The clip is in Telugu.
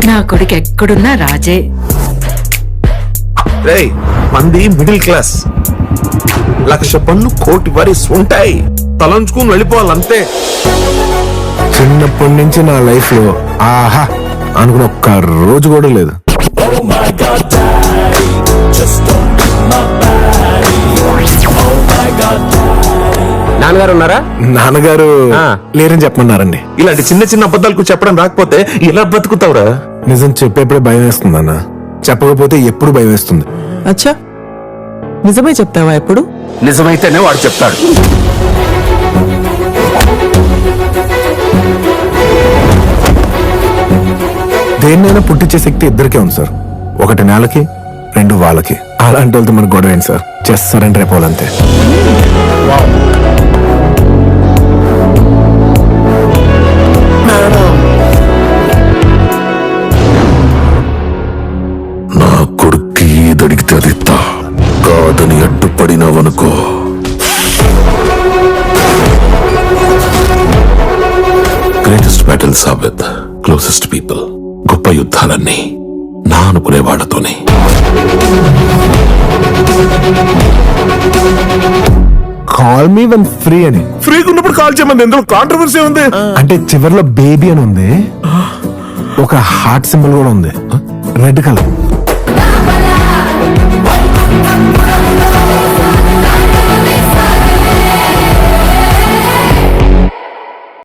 నా కొడుకు ఎక్కడున్నా రాజే. రేయ్ మంది మిడిల్ క్లాస్, 1,00,000 పన్ను కోటి వరీస్ ఉంటాయి, తలంచుకుని వెళ్ళిపోవాలంతే. చిన్నప్పటి నుంచి నా లైఫ్ లో ఆహా అనుకున్న ఒక్క రోజు కూడా లేదు. నాన్నగారు ఉన్నారా? నాన్నగారు లేరని చెప్పమన్నారండి. ఇలాంటి చిన్న చిన్న అబద్ధాలకు చెప్పడం రాకపోతే ఇలా బ్రతుకుతావురా? నిజం చెప్పేప్పుడే భయం వేస్తుంది అన్న, చెప్పకపోతే ఎప్పుడు భయం వేస్తుంది. అచ్చా, నిజమే చెప్తావా ఎప్పుడు? నిజమైతేనే వాడు చెప్తాడు. దేన్నైనా పుట్టించే శక్తి ఇద్దరికే ఉంది సార్. ఒకటి నేలకి, 2 వాళ్ళకి. అలాంటి వాళ్ళతో మనకు గొడవ ఏంటి సార్? చేస్తారంటే రేపోవాలంతే. నా కొడుక్కి ఏదడిగితే అది కాదని అడ్డుపడినావనుకో, greatest battles are with closest people. గొప్ప యుద్ధాలన్నీ నా అనుకునే వాళ్ళతోనే. కాల్ మీ వన్ ఫ్రీ అని. ఫ్రీగా ఉన్నప్పుడు కాల్ చేయమంది, ఎందులో కాంట్రవర్సీ ఉంది? అంటే చివర్లో బేబీ అని ఉంది, ఒక హార్ట్ సింబల్ కూడా ఉంది, రెడ్ కలర్.